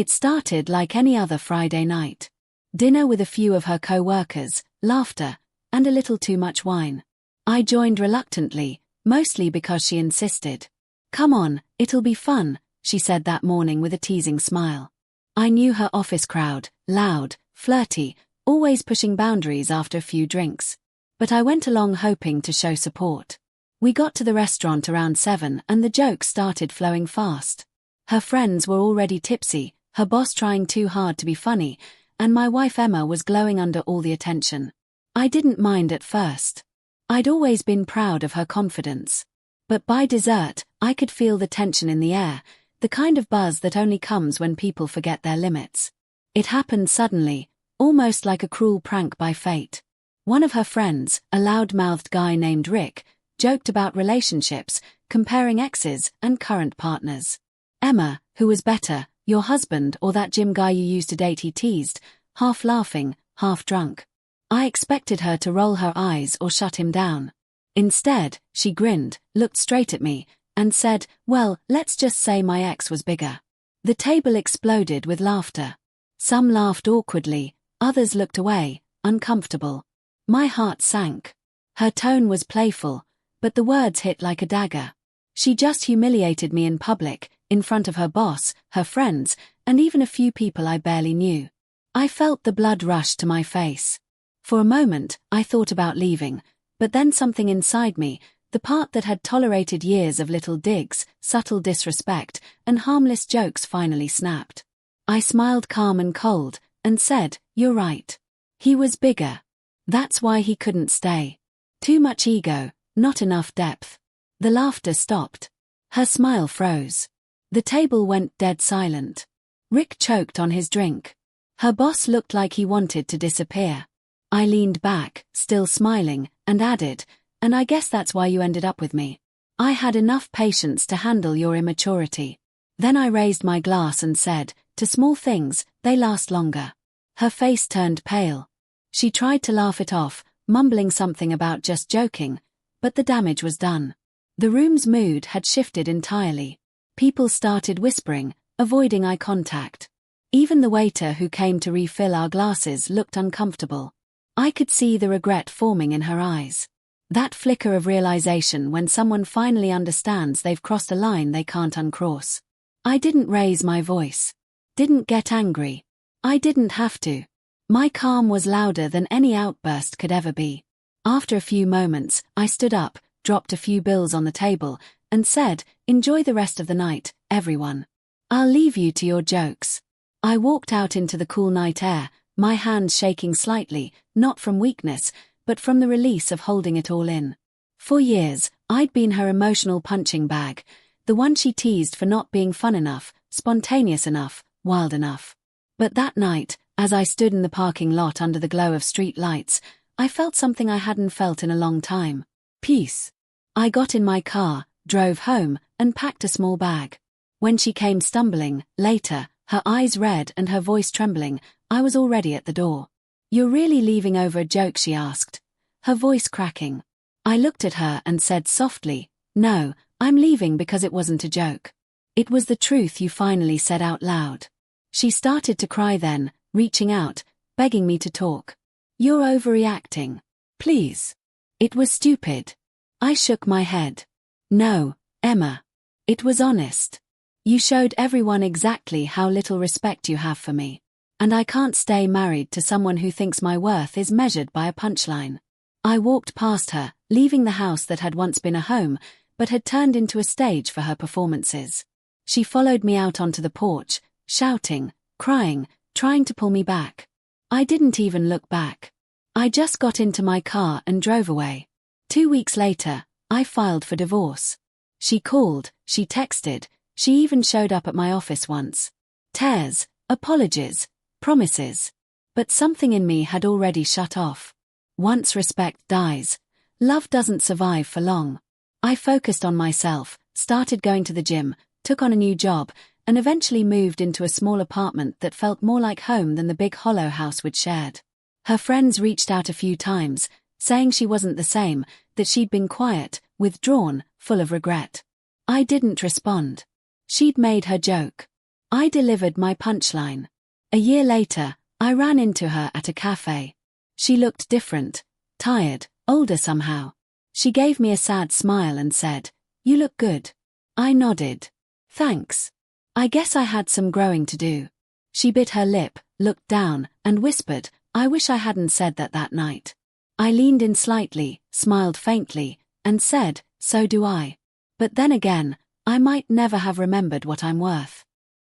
It started like any other Friday night. Dinner with a few of her co-workers, laughter, and a little too much wine. I joined reluctantly, mostly because she insisted. "Come on, it'll be fun," she said that morning with a teasing smile. I knew her office crowd, loud, flirty, always pushing boundaries after a few drinks. But I went along hoping to show support. We got to the restaurant around 7 and the jokes started flowing fast. Her friends were already tipsy, her boss trying too hard to be funny, and my wife Emma was glowing under all the attention. I didn't mind at first. I'd always been proud of her confidence. But by dessert, I could feel the tension in the air, the kind of buzz that only comes when people forget their limits. It happened suddenly, almost like a cruel prank by fate. One of her friends, a loud-mouthed guy named Rick, joked about relationships, comparing exes and current partners. "Emma, who was better, your husband or that gym guy you used to date?" he teased, half laughing, half drunk. I expected her to roll her eyes or shut him down. Instead, she grinned, looked straight at me, and said, "Well, let's just say my ex was bigger." The table exploded with laughter. Some laughed awkwardly, others looked away, uncomfortable. My heart sank. Her tone was playful, but the words hit like a dagger. She just humiliated me in public, in front of her boss, her friends, and even a few people I barely knew. I felt the blood rush to my face. For a moment, I thought about leaving, but then something inside me, the part that had tolerated years of little digs, subtle disrespect, and harmless jokes finally snapped. I smiled calm and cold, and said, "You're right. He was bigger. That's why he couldn't stay. Too much ego, not enough depth." The laughter stopped. Her smile froze. The table went dead silent. Rick choked on his drink. Her boss looked like he wanted to disappear. I leaned back, still smiling, and added, "And I guess that's why you ended up with me. I had enough patience to handle your immaturity." Then I raised my glass and said, "To small things, they last longer." Her face turned pale. She tried to laugh it off, mumbling something about just joking, but the damage was done. The room's mood had shifted entirely. People started whispering, avoiding eye contact. Even the waiter who came to refill our glasses looked uncomfortable. I could see the regret forming in her eyes. That flicker of realization when someone finally understands they've crossed a line they can't uncross. I didn't raise my voice. Didn't get angry. I didn't have to. My calm was louder than any outburst could ever be. After a few moments, I stood up, dropped a few bills on the table, and said, "Enjoy the rest of the night, everyone. I'll leave you to your jokes." I walked out into the cool night air, my hands shaking slightly, not from weakness, but from the release of holding it all in. For years, I'd been her emotional punching bag, the one she teased for not being fun enough, spontaneous enough, wild enough. But that night, as I stood in the parking lot under the glow of street lights, I felt something I hadn't felt in a long time. Peace. I got in my car, drove home, and packed a small bag. When she came stumbling, later, her eyes red and her voice trembling, I was already at the door. "You're really leaving over a joke?" she asked, her voice cracking. I looked at her and said softly, "No, I'm leaving because it wasn't a joke. It was the truth you finally said out loud." She started to cry then, reaching out, begging me to talk. "You're overreacting. Please." It was stupid. I shook my head. "No, Emma. It was honest. You showed everyone exactly how little respect you have for me. And I can't stay married to someone who thinks my worth is measured by a punchline." I walked past her, leaving the house that had once been a home, but had turned into a stage for her performances. She followed me out onto the porch, shouting, crying, trying to pull me back. I didn't even look back. I just got into my car and drove away. 2 weeks later, I filed for divorce. She called, she texted, she even showed up at my office once. Tears, apologies, promises. But something in me had already shut off. Once respect dies, love doesn't survive for long. I focused on myself, started going to the gym, took on a new job, and eventually moved into a small apartment that felt more like home than the big hollow house we'd shared. Her friends reached out a few times, saying she wasn't the same, that she'd been quiet, withdrawn, full of regret. I didn't respond. She'd made her joke. I delivered my punchline. A year later, I ran into her at a cafe. She looked different, tired, older somehow. She gave me a sad smile and said, "You look good." I nodded. "Thanks. I guess I had some growing to do." She bit her lip, looked down, and whispered, "I wish I hadn't said that night." I leaned in slightly, smiled faintly, and said, "So do I. But then again, I might never have remembered what I'm worth."